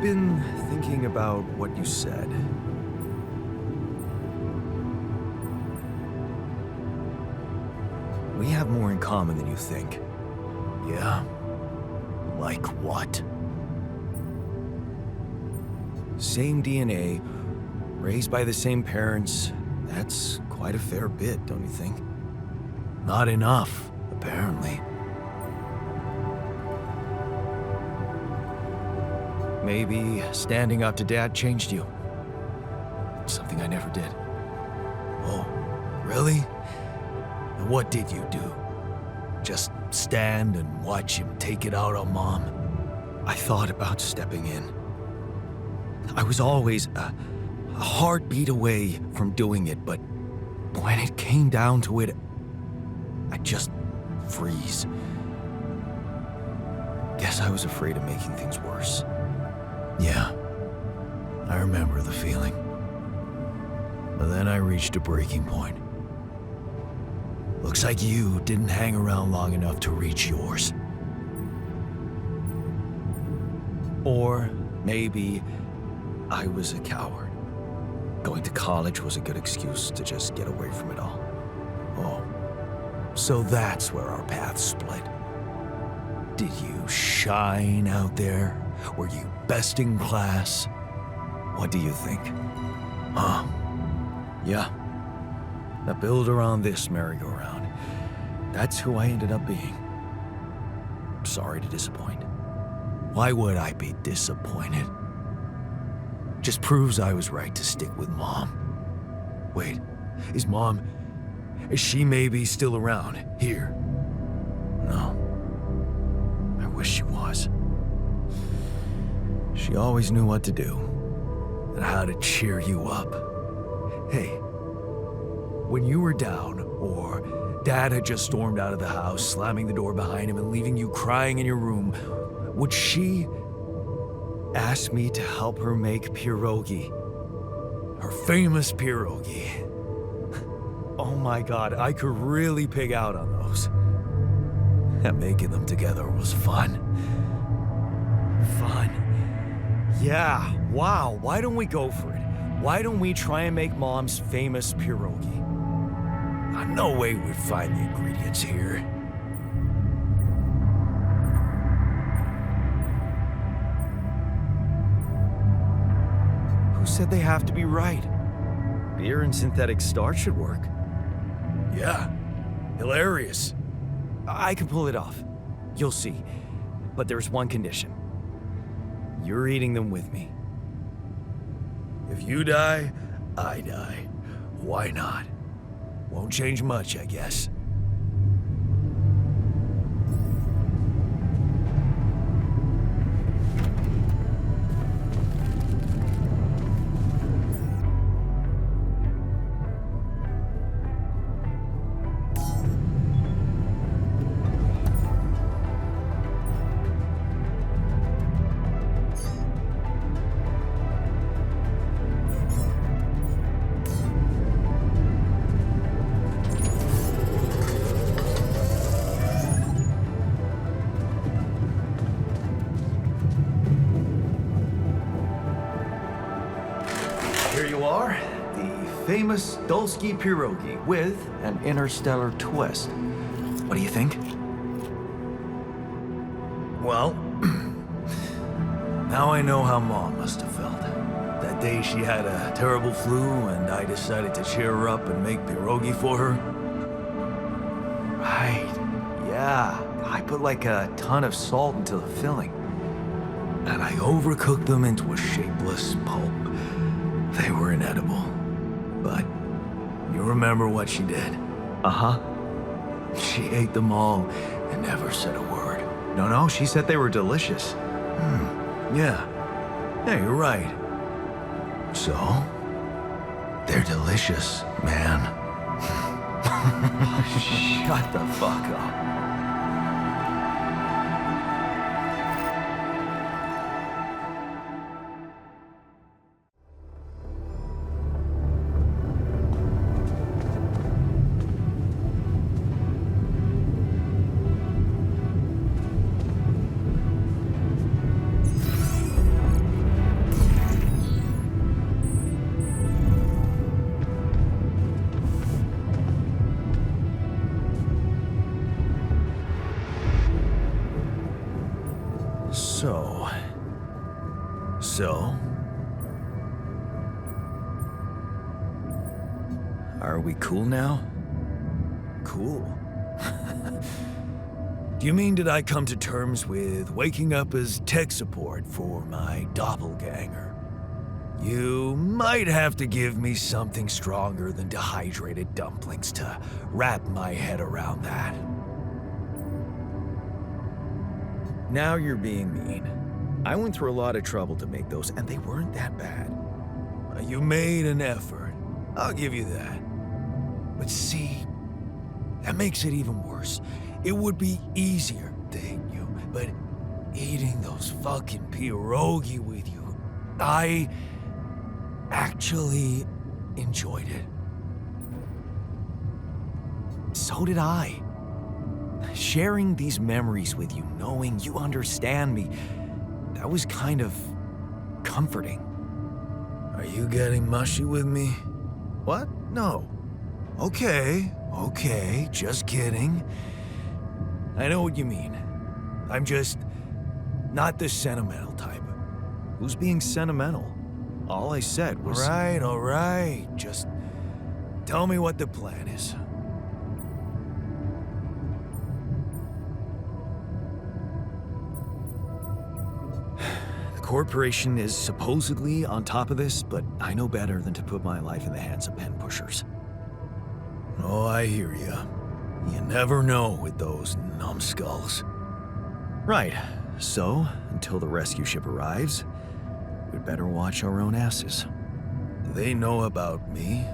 been thinking about what you said. We have more in common than you think. Yeah? Like what? Same DNA, raised by the same parents. That's quite a fair bit, don't you think? Not enough, apparently. Maybe standing up to Dad changed you. Something I never did. Oh, really? And what did you do? Just stand and watch him take it out on Mom? I thought about stepping in. I was always a heartbeat away from doing it, but when it came down to it, I'd just freeze. Guess I was afraid of making things worse. Yeah, I remember the feeling. But then I reached a breaking point. Looks like you didn't hang around long enough to reach yours. Or maybe I was a coward. Going to college was a good excuse to just get away from it all. Oh, so that's where our paths split. Did you shine out there? Were you best in class? What do you think? Huh? Yeah. The builder on this merry-go-round. That's who I ended up being. Sorry to disappoint. Why would I be disappointed? Just proves I was right to stick with Mom. Wait, is she maybe still around here? No. I wish she was. She always knew what to do. And how to cheer you up. Hey, when you were down, or Dad had just stormed out of the house, slamming the door behind him and leaving you crying in your room, would she ask me to help her make pierogi? Her famous pierogi. Oh my God, I could really pig out on those. And making them together was fun. Fun. Yeah, wow, why don't we go for it? Why don't we try and make Mom's famous pierogi? No way we'd find the ingredients here. Who said they have to be right? Beer and synthetic starch should work. Yeah, hilarious. I can pull it off. You'll see. But there's one condition. You're eating them with me. If you die, I die. Why not? Won't change much, I guess. Here you are, the famous Dulski pierogi with an interstellar twist. What do you think? Well, now I know how Mom must have felt. That day she had a terrible flu and I decided to cheer her up and make pierogi for her. Right, yeah. I put like a ton of salt into the filling. And I overcooked them into a shapeless pulp. They were inedible. But you remember what she did? Uh-huh. She ate them all and never said a word. No, she said they were delicious. Yeah. Yeah, you're right. So, they're delicious, man. Shut the fuck up. So? Are we cool now? Cool. Do you mean did I come to terms with waking up as tech support for my doppelganger? You might have to give me something stronger than dehydrated dumplings to wrap my head around that. Now you're being mean. I went through a lot of trouble to make those, and they weren't that bad. You made an effort. I'll give you that. But see, that makes it even worse. It would be easier to hate you, but eating those fucking pierogi with you, I actually enjoyed it. So did I. Sharing these memories with you, knowing you understand me, that was kind of comforting. Are you getting mushy with me? What? No. Okay, just kidding. I know what you mean. I'm just not the sentimental type. Who's being sentimental? All I said was... All right. Just tell me what the plan is. The corporation is supposedly on top of this, but I know better than to put my life in the hands of pen pushers. Oh, I hear ya. You never know with those numbskulls. Right. So, until the rescue ship arrives, we'd better watch our own asses. Do they know about me?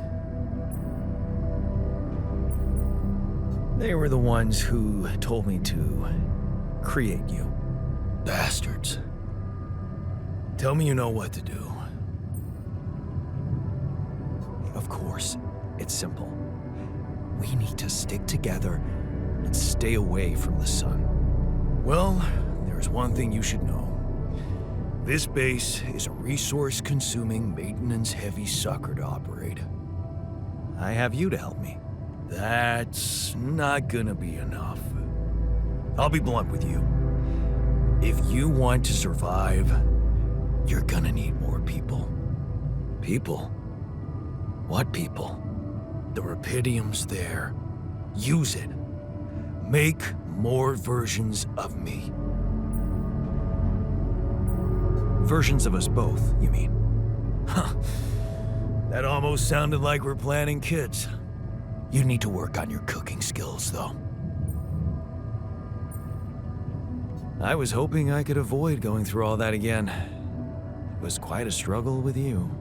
They were the ones who told me to create you. Bastards. Tell me you know what to do. Of course, it's simple. We need to stick together and stay away from the sun. Well, there's one thing you should know. This base is a resource-consuming, maintenance-heavy sucker to operate. I have you to help me. That's not gonna be enough. I'll be blunt with you. If you want to survive, you're gonna need more people. People? What people? The Rapidium's there. Use it. Make more versions of me. Versions of us both, you mean? Huh. That almost sounded like we're planning kids. You need to work on your cooking skills, though. I was hoping I could avoid going through all that again. It was quite a struggle with you.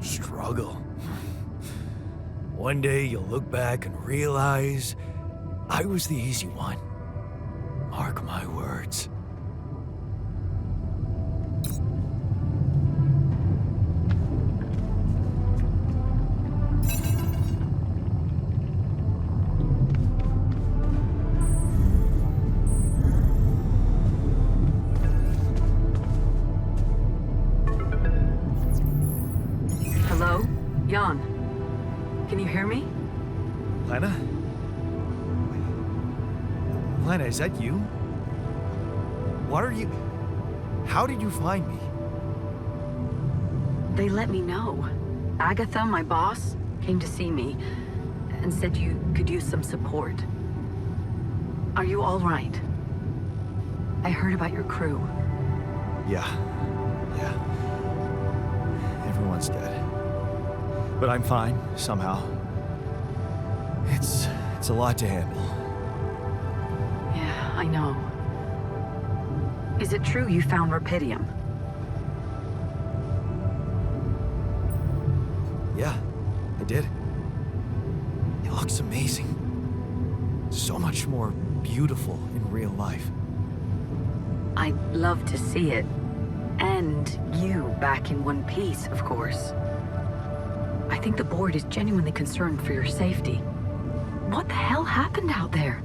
Struggle? One day you'll look back and realize I was the easy one. Mark my words. Hello? Jan. Can you hear me? Lena? Lena, is that you? What are you... How did you find me? They let me know. Agatha, my boss, came to see me and said you could use some support. Are you all right? I heard about your crew. Yeah. Everyone's dead. But I'm fine, somehow. It's a lot to handle. Yeah, I know. Is it true you found Rapidium? Yeah, I did. It looks amazing. So much more beautiful in real life. I'd love to see it. And you back in one piece, of course. I think the board is genuinely concerned for your safety. What the hell happened out there?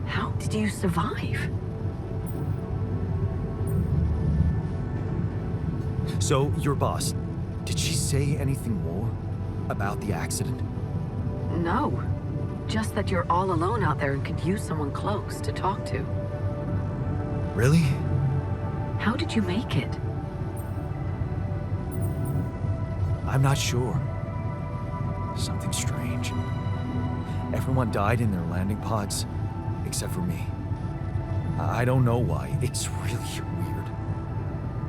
How did you survive? So, your boss, did she say anything more about the accident? No. Just that you're all alone out there and could use someone close to talk to. Really? How did you make it? I'm not sure. Something strange. Everyone died in their landing pods, except for me. I don't know why. It's really weird.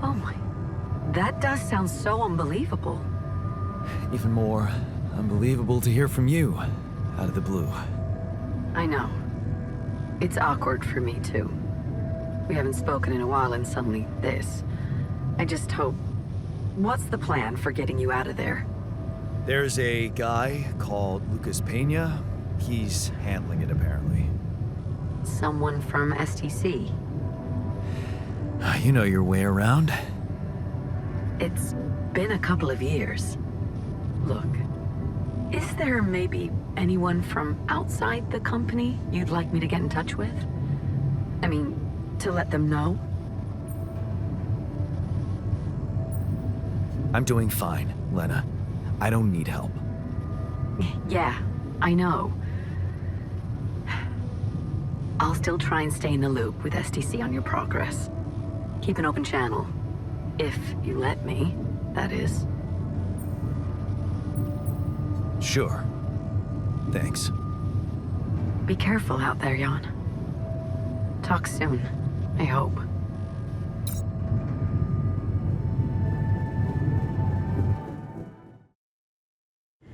Oh my. That does sound so unbelievable. Even more unbelievable to hear from you, out of the blue. I know. It's awkward for me, too. We haven't spoken in a while and suddenly this. I just hope... What's the plan for getting you out of there? There's a guy called Lucas Pena. He's handling it, apparently. Someone from STC. You know your way around. It's been a couple of years. Look, is there maybe anyone from outside the company you'd like me to get in touch with? I mean, to let them know? I'm doing fine, Lena. I don't need help. Yeah, I know. I'll still try and stay in the loop with STC on your progress. Keep an open channel. If you let me, that is. Sure. Thanks. Be careful out there, Jan. Talk soon, I hope.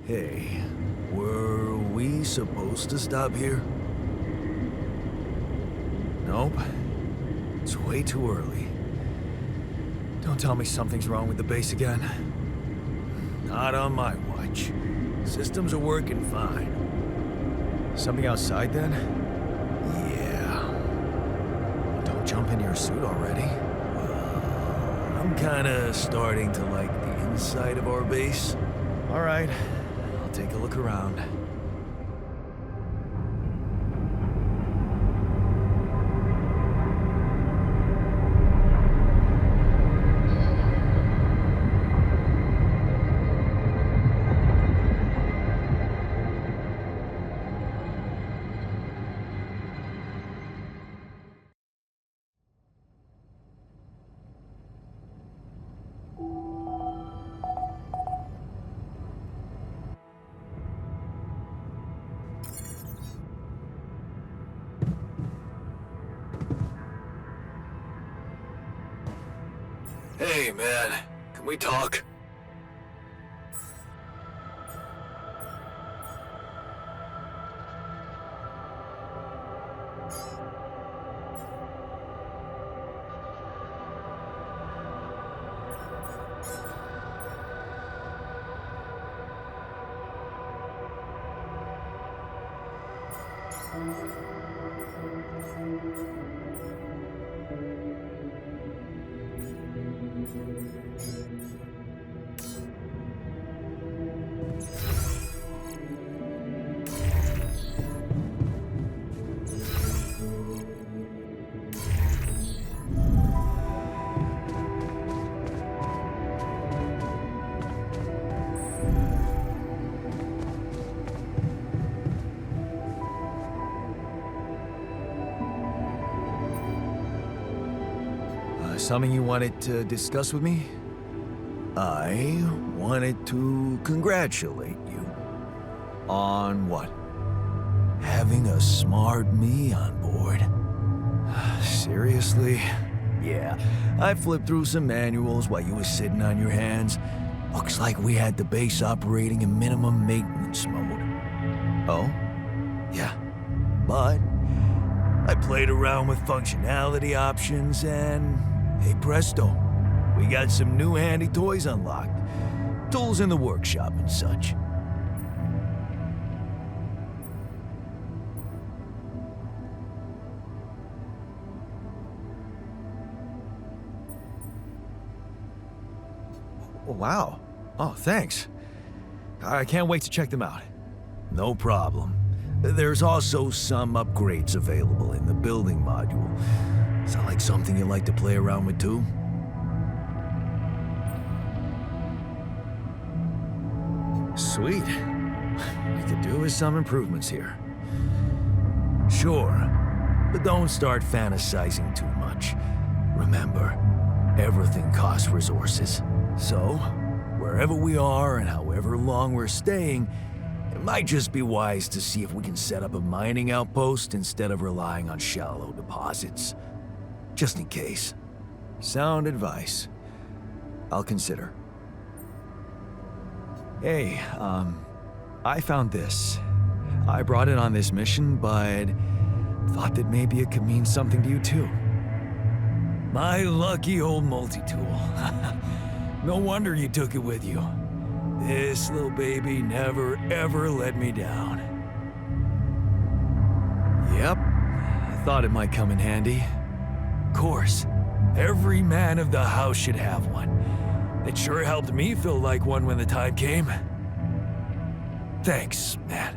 Hey, were we supposed to stop here? Nope. It's way too early. Don't tell me something's wrong with the base again. Not on my watch. Systems are working fine. Something outside, then? Yeah. Don't jump in your suit already. I'm kinda starting to like the inside of our base. All right. I'll take a look around. Hey, man. Can we talk? Something you wanted to discuss with me? I wanted to congratulate you. On what? Having a smart me on board. Seriously? Yeah, I flipped through some manuals while you were sitting on your hands. Looks like we had the base operating in minimum maintenance mode. Oh? Yeah, but I played around with functionality options and, hey presto, we got some new handy toys unlocked. Tools in the workshop and such. Wow. Oh, thanks. I can't wait to check them out. No problem. There's also some upgrades available in the building module. Sound like something you like to play around with too? Sweet. We could do with some improvements here. Sure, but don't start fantasizing too much. Remember, everything costs resources. So, wherever we are and however long we're staying, it might just be wise to see if we can set up a mining outpost instead of relying on shallow deposits. Just in case. Sound advice. I'll consider. Hey, I found this. I brought it on this mission, but thought that maybe it could mean something to you too. My lucky old multi-tool. No wonder you took it with you. This little baby never ever let me down. Yep, I thought it might come in handy. Of course, every man of the house should have one. It sure helped me feel like one when the time came. Thanks, man.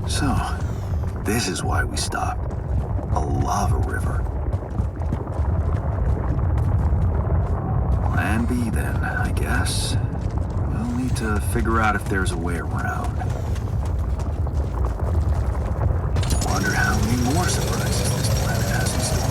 So, this is why we stopped. A lava river. Plan B then, I guess. We'll need to figure out if there's a way around. Wonder how many more surprises this planet has in store.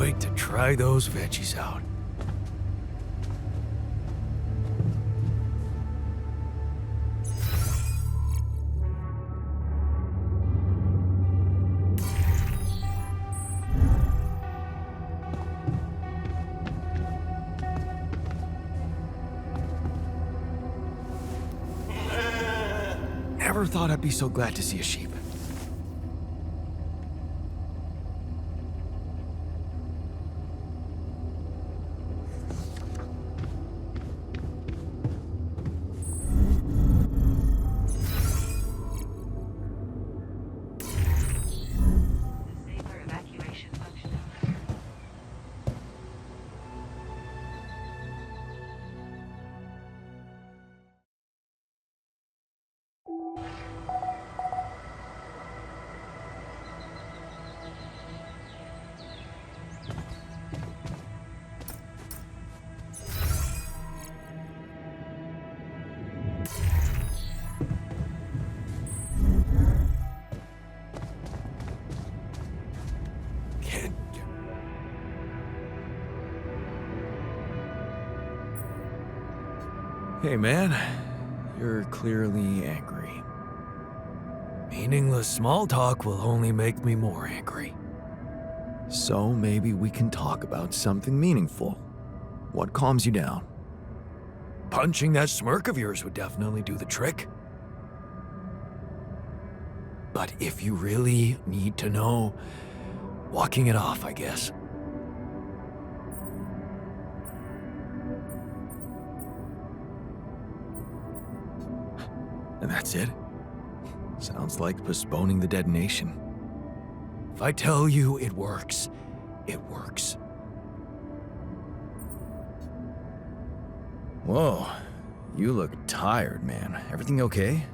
wait to try those veggies out. Never thought I'd be so glad to see a sheep. Hey man, you're clearly angry. Meaningless small talk will only make me more angry. So maybe we can talk about something meaningful. What calms you down? Punching that smirk of yours would definitely do the trick. But if you really need to know, walking it off, I guess. And that's it? Sounds like postponing the detonation. If I tell you it works, it works. Whoa, you look tired, man. Everything okay?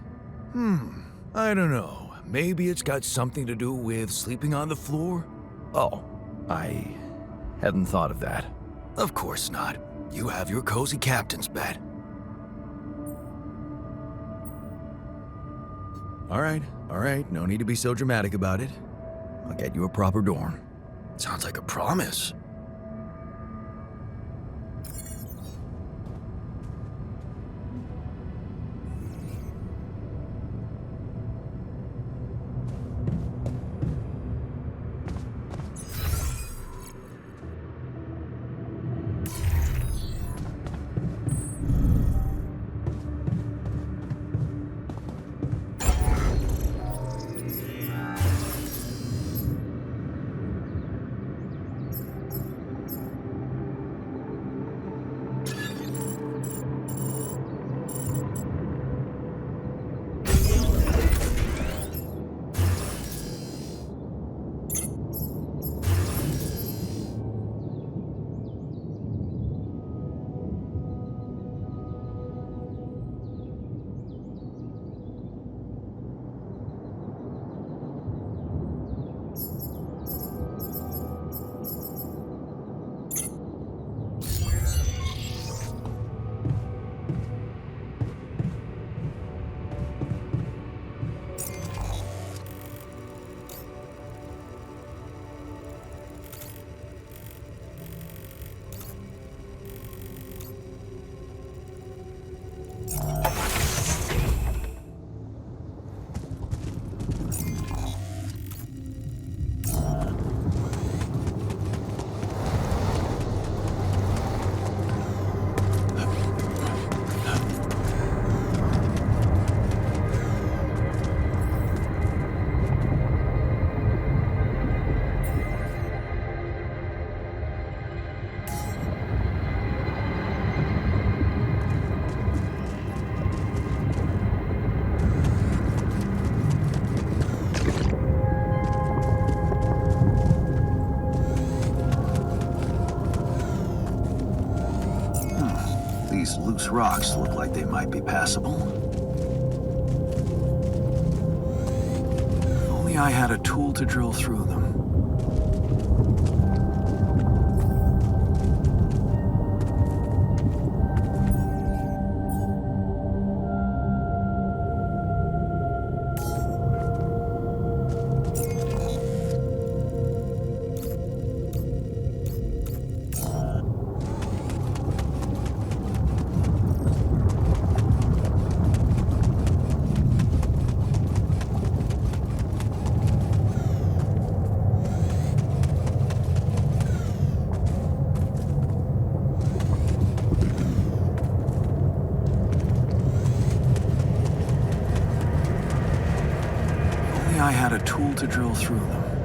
I don't know. Maybe it's got something to do with sleeping on the floor? Oh, I hadn't thought of that. Of course not. You have your cozy captain's bed. All right, no need to be so dramatic about it. I'll get you a proper dorm. Sounds like a promise. These loose rocks look like they might be passable. If only I had a tool to drill through them. a tool to drill through them.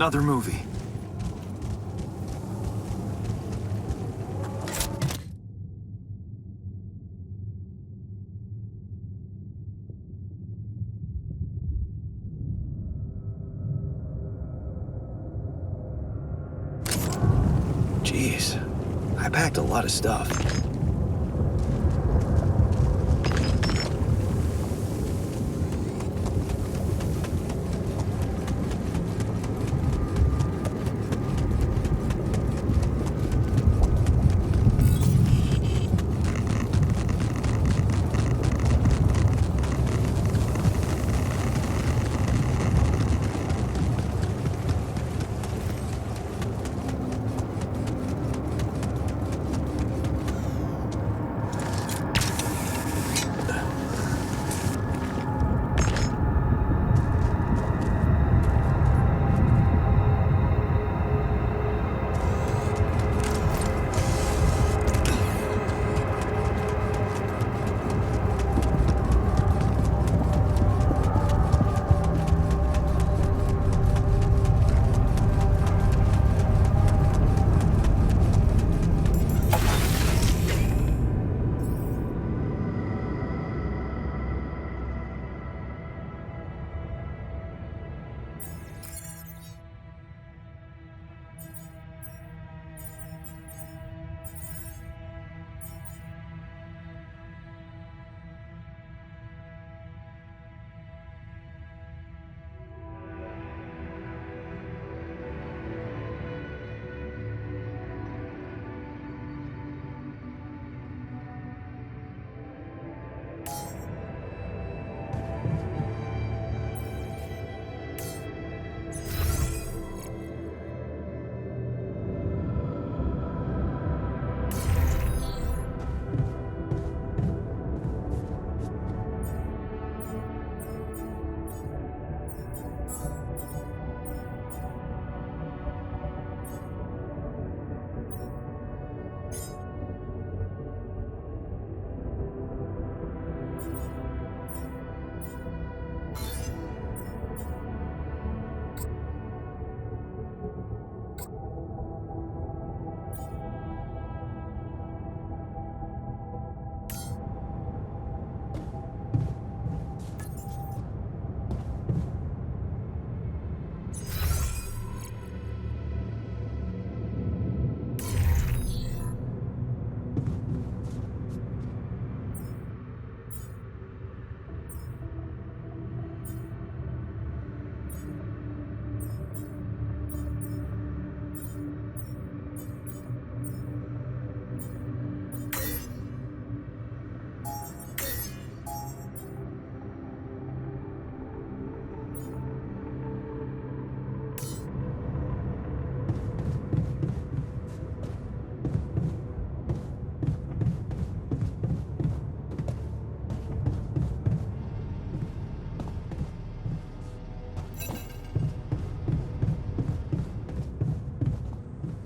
another movie. Jeez, I packed a lot of stuff.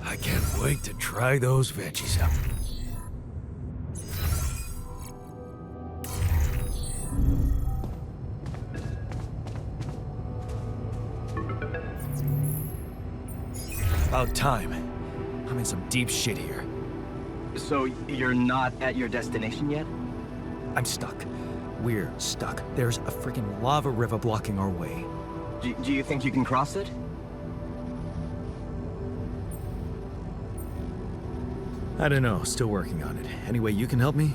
I can't wait to try those veggies out. About time. I'm in some deep shit here. So you're not at your destination yet? I'm stuck. We're stuck. There's a freaking lava river blocking our way. Do you think you can cross it? I don't know, still working on it. Anyway, you can help me?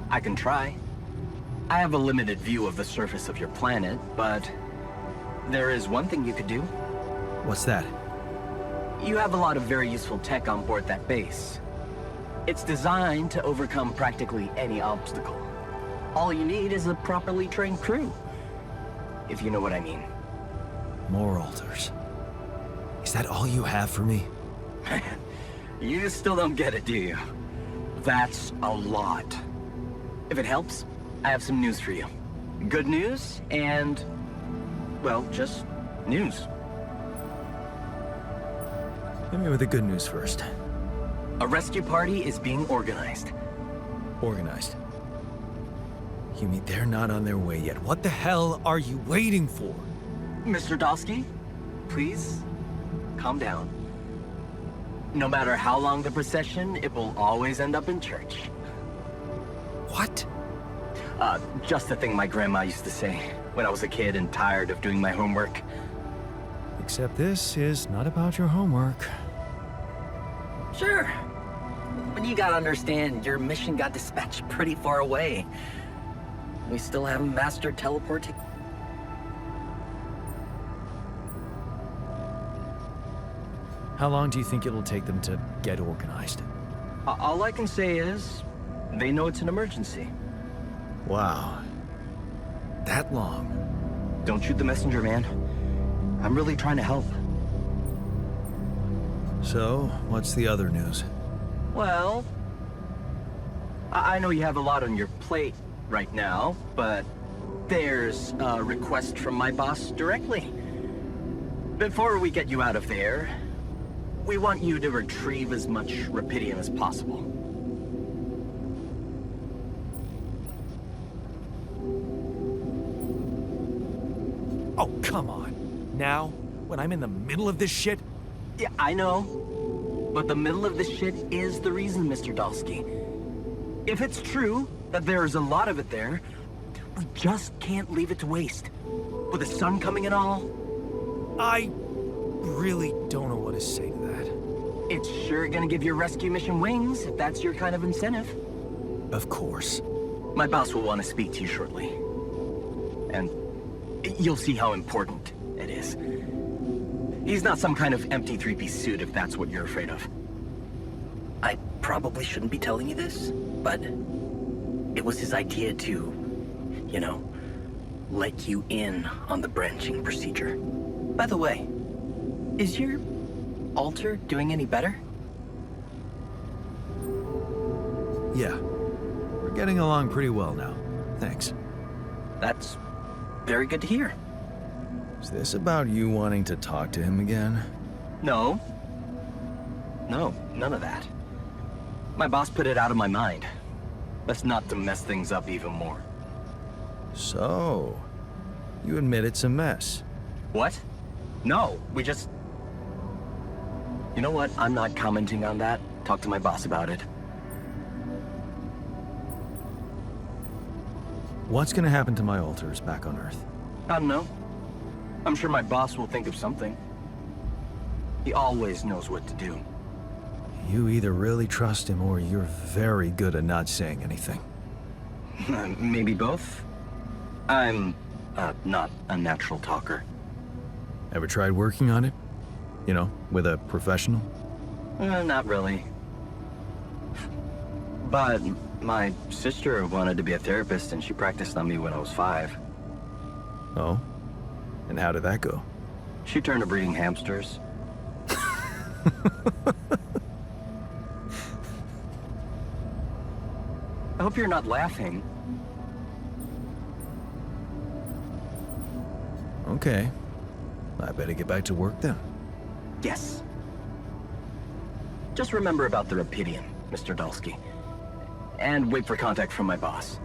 I can try. I have a limited view of the surface of your planet, but there is one thing you could do. What's that? You have a lot of very useful tech on board that base. It's designed to overcome practically any obstacle. All you need is a properly trained crew, if you know what I mean. More altars. Is that all you have for me? You still don't get it, do you? That's a lot. If it helps, I have some news for you. Good news and, well, just news. Hit me with the good news first. A rescue party is being organized. Organized. You mean they're not on their way yet? What the hell are you waiting for? Mr. Dosky, please? calm down. No matter how long the procession, it will always end up in church. What? Just the thing my grandma used to say when I was a kid and tired of doing my homework. Except this is not about your homework. Sure. But you gotta understand, your mission got dispatched pretty far away. We still haven't mastered teleporting. How long do you think it'll take them to get organized? All I can say is, they know it's an emergency. Wow. That long? Don't shoot the messenger, man. I'm really trying to help. So, what's the other news? Well, I know you have a lot on your plate right now, but there's a request from my boss directly. Before we get you out of there, we want you to retrieve as much rupidium as possible. Oh, come on. Now? When I'm in the middle of this shit? Yeah, I know. But the middle of this shit is the reason, Mr. Dalsky. If it's true that there's a lot of it there, we just can't leave it to waste. With the sun coming and all, I really don't know what to say to that. it's sure gonna give your rescue mission wings if that's your kind of incentive. Of course. My boss will want to speak to you shortly. And you'll see how important it is. He's not some kind of empty three-piece suit if that's what you're afraid of. I probably shouldn't be telling you this, but it was his idea to, you know, let you in on the branching procedure. By the way, is your altar doing any better? Yeah. We're getting along pretty well now. Thanks. That's very good to hear. Is this about you wanting to talk to him again? No. No, none of that. My boss put it out of my mind. Best not to mess things up even more. So, you admit it's a mess. What? No, we just... You know what? I'm not commenting on that. Talk to my boss about it. What's gonna happen to my altars back on Earth? I don't know. I'm sure my boss will think of something. He always knows what to do. You either really trust him or you're very good at not saying anything. Maybe both. I'm not a natural talker. Ever tried working on it? You know, with a professional? Not really. But my sister wanted to be a therapist and she practiced on me when I was 5. Oh? And how did that go? She turned to breeding hamsters. I hope you're not laughing. Okay. I better get back to work then. Yes. Just remember about the rupidium, Mr. Dalsky. And wait for contact from my boss.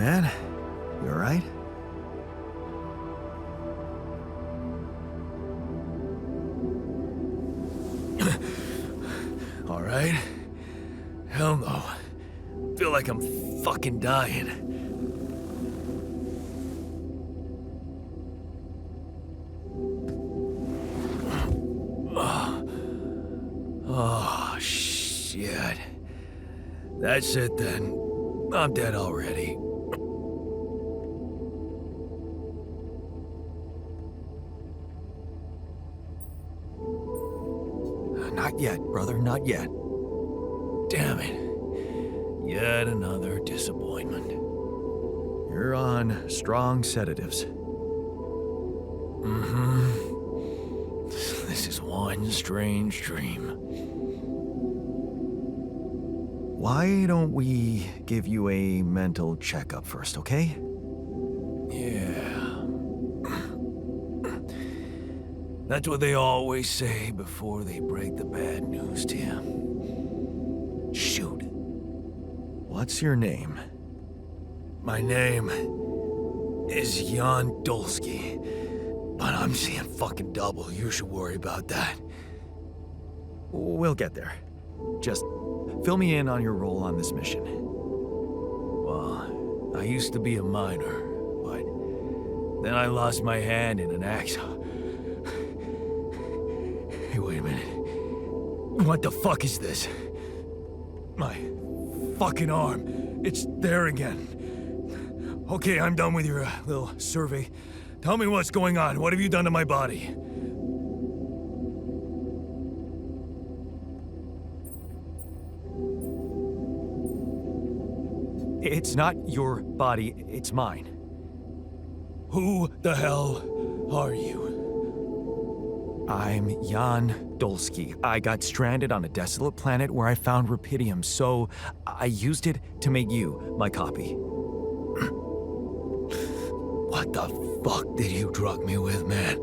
man. You alright? Alright? Hell no. Feel like I'm fucking dying. Oh, shit. That's it then. I'm dead already. Not yet, brother, not yet. Damn it. Yet another disappointment. You're on strong sedatives. This is one strange dream. Why don't we give you a mental checkup first, okay? Yeah. That's what they always say before they break the bad news to you. Shoot. What's your name? My name is Jan Dolsky, but I'm seeing fucking double. You should worry about that. We'll get there. Just fill me in on your role on this mission. Well, I used to be a miner, but then I lost my hand in an accident. Hey, wait a minute. What the fuck is this? My fucking arm. It's there again. Okay, I'm done with your little survey. Tell me what's going on. What have you done to my body? It's not your body, it's mine. Who the hell are you? I'm Jan Dolsky. I got stranded on a desolate planet where I found rupidium, so I used it to make you my copy. What the fuck did you drug me with, man?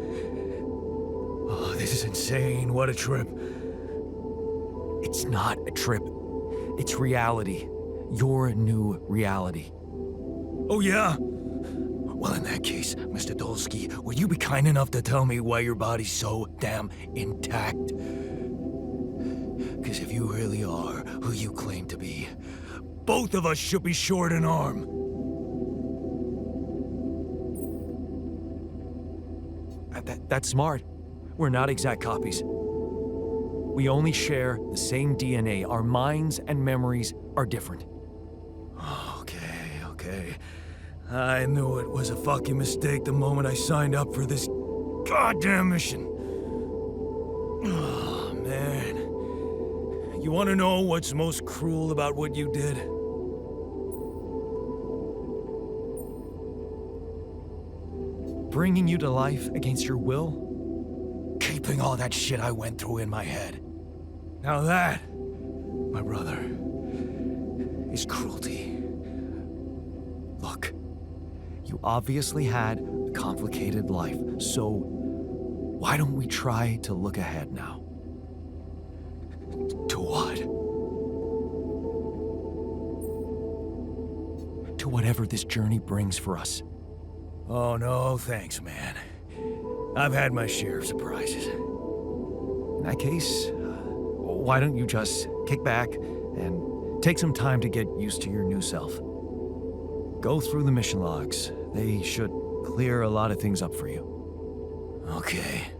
Oh, this is insane. What a trip. It's not a trip. It's reality. Your new reality. Oh, yeah? Well, in that case, Mr. Dolsky, would you be kind enough to tell me why your body's so damn intact? Because if you really are who you claim to be, both of us should be short an arm. That's smart. We're not exact copies. We only share the same DNA. Our minds and memories are different. Okay. I knew it was a fucking mistake the moment I signed up for this goddamn mission. Oh, man. You want to know what's most cruel about what you did? Bringing you to life against your will? Keeping all that shit I went through in my head. Now that, my brother, is cruelty. Look, you obviously had a complicated life, so why don't we try to look ahead now? To what? To whatever this journey brings for us. Oh, no, thanks, man. I've had my share of surprises. In that case, why don't you just kick back and take some time to get used to your new self? Go through the mission logs. They should clear a lot of things up for you. Okay.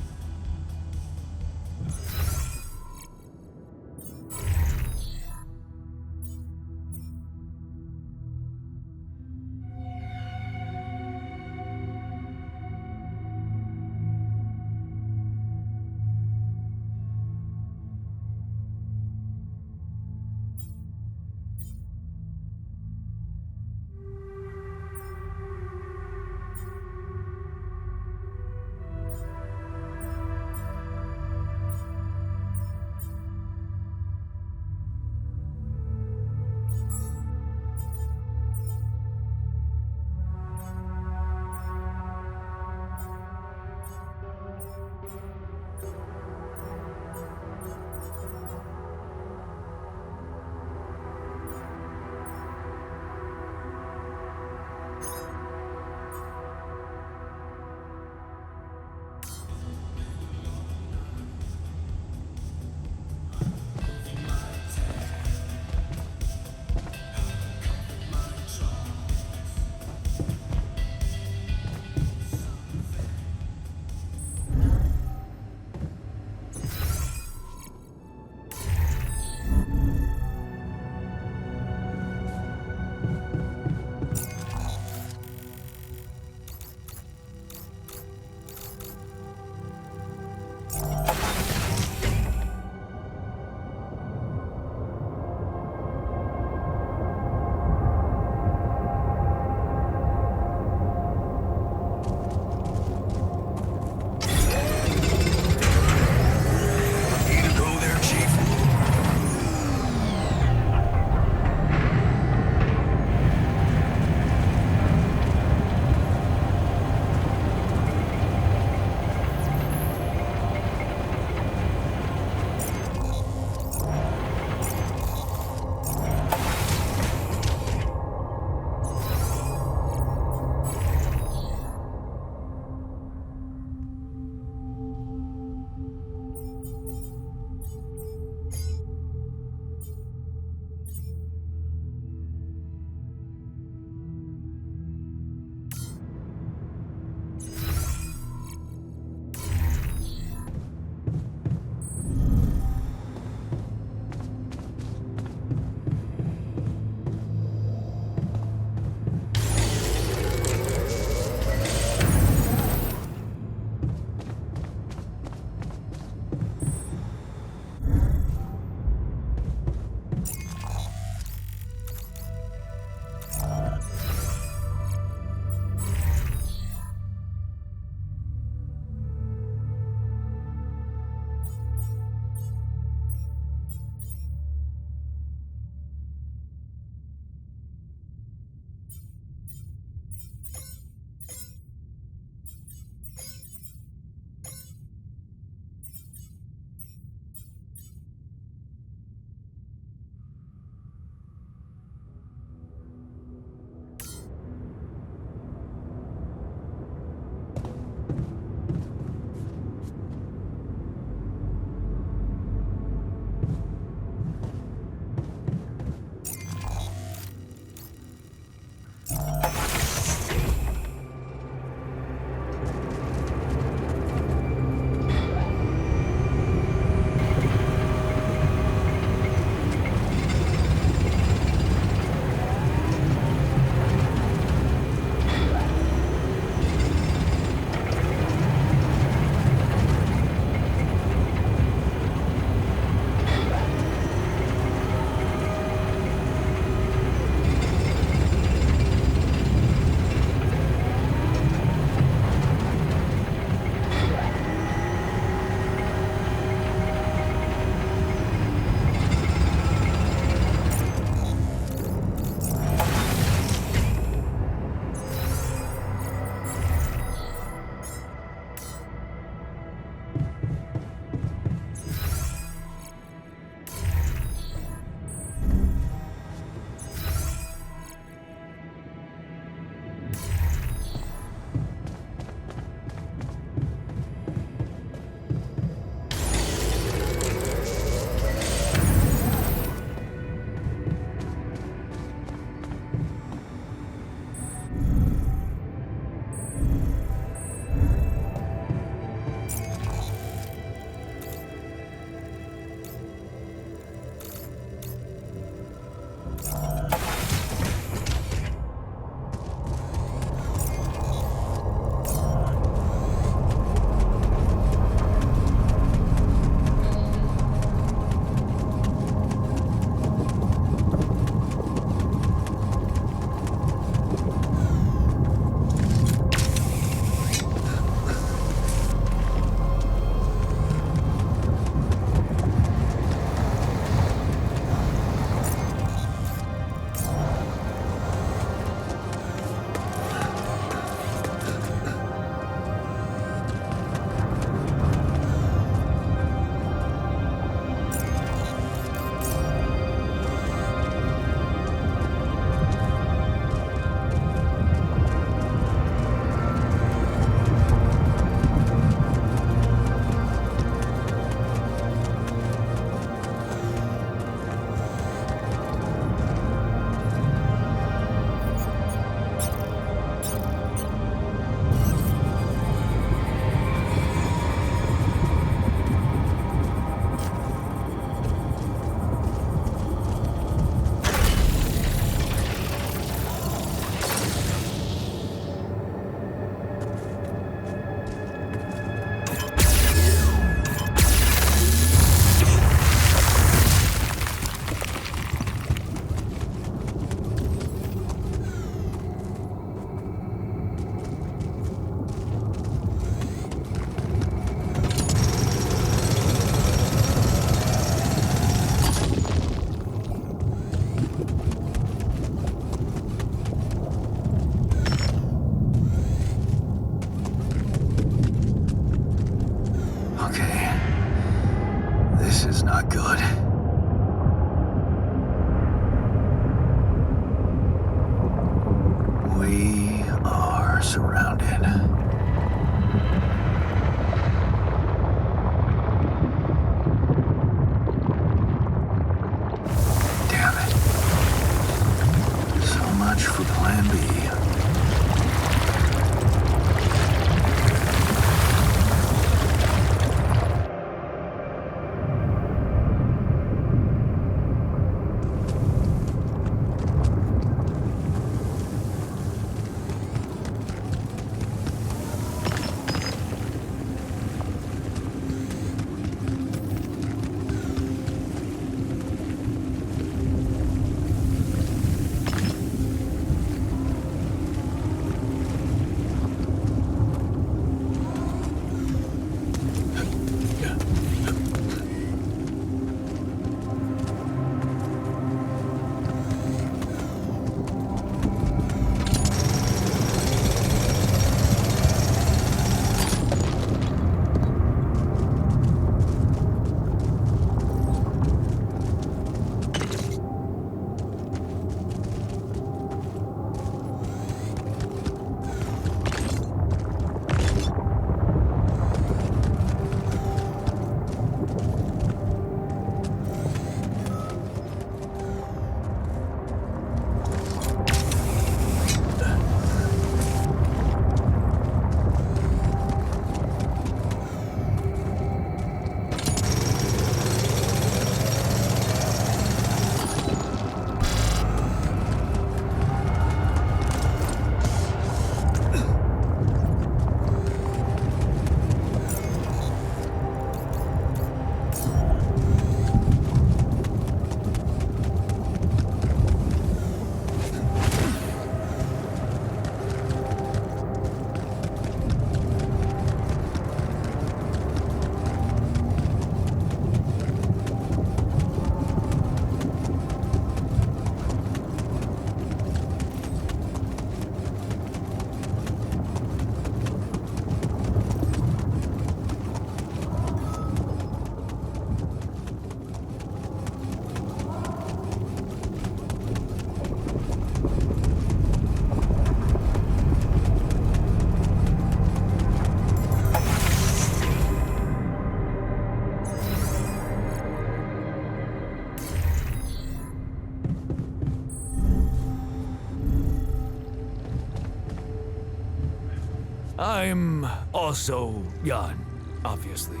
I'm also Jan, obviously.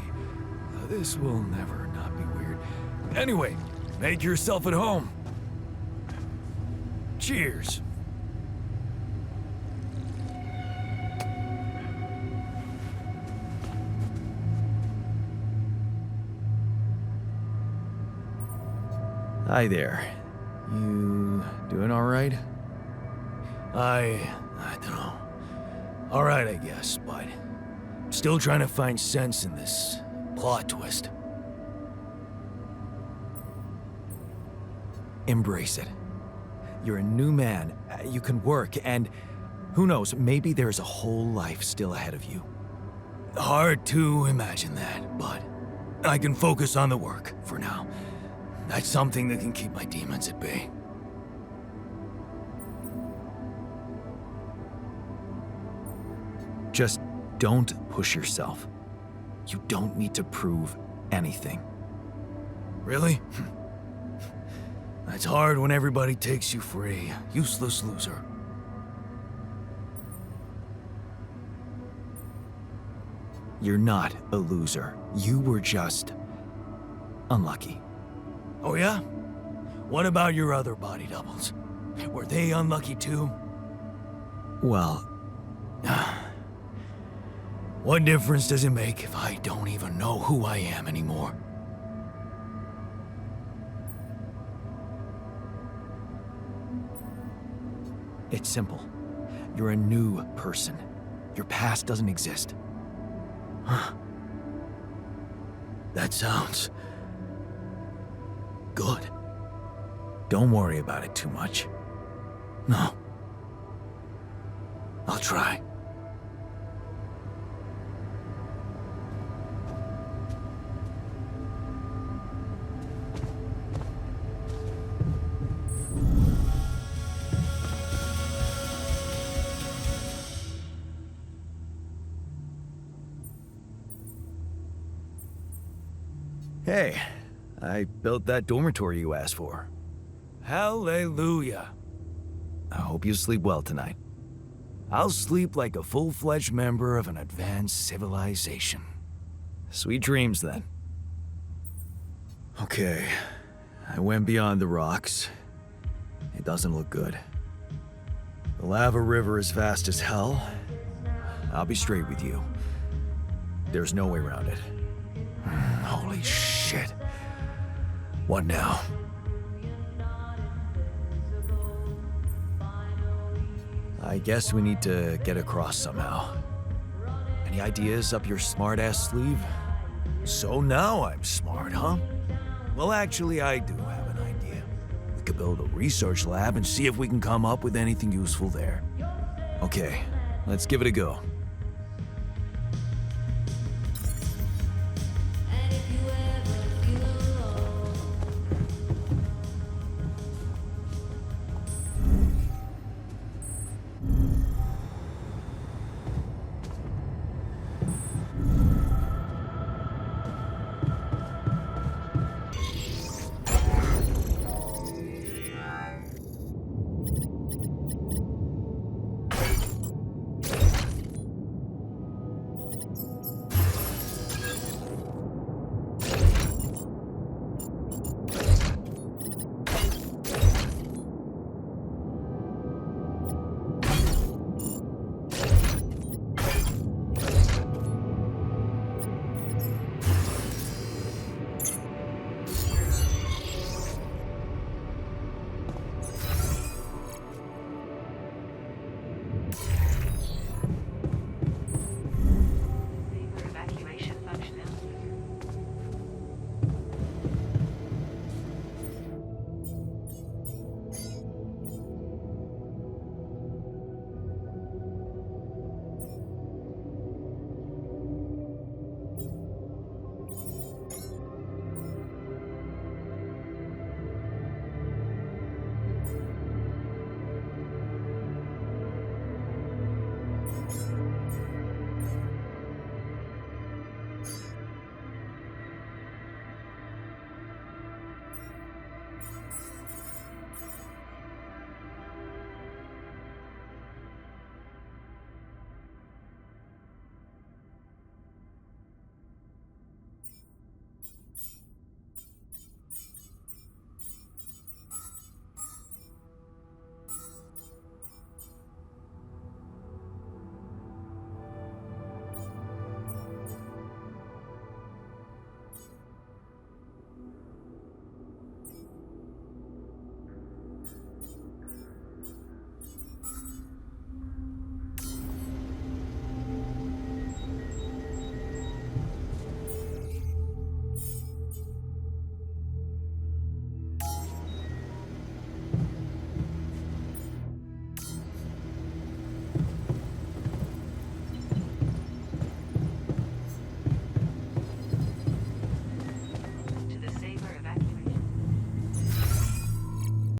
This will never not be weird. Anyway, make yourself at home. Cheers. Hi there. You doing all right? I don't know. All right, I guess, but still trying to find sense in this plot twist. Embrace it. You're a new man. You can work, and who knows, maybe there's a whole life still ahead of you. Hard to imagine that, but I can focus on the work for now. That's something that can keep my demons at bay. Just don't push yourself. You don't need to prove anything. Really? That's hard when everybody takes you for a useless loser. You're not a loser. You were just unlucky. Oh yeah? What about your other body doubles? Were they unlucky too? Well, what difference does it make if I don't even know who I am anymore? it's simple. You're a new person. Your past doesn't exist. Huh. That sounds good. Don't worry about it too much. No. I'll try. Hey, I built that dormitory you asked for. Hallelujah. I hope you sleep well tonight. I'll sleep like a full-fledged member of an advanced civilization. Sweet dreams, then. Okay, I went beyond the rocks. It doesn't look good. The lava river is fast as hell. I'll be straight with you. There's no way around it. Holy shit. What now? I guess we need to get across somehow. Any ideas up your smart-ass sleeve? So now I'm smart, huh? Well, actually, I do have an idea. We could build a research lab and see if we can come up with anything useful there. Okay, let's give it a go.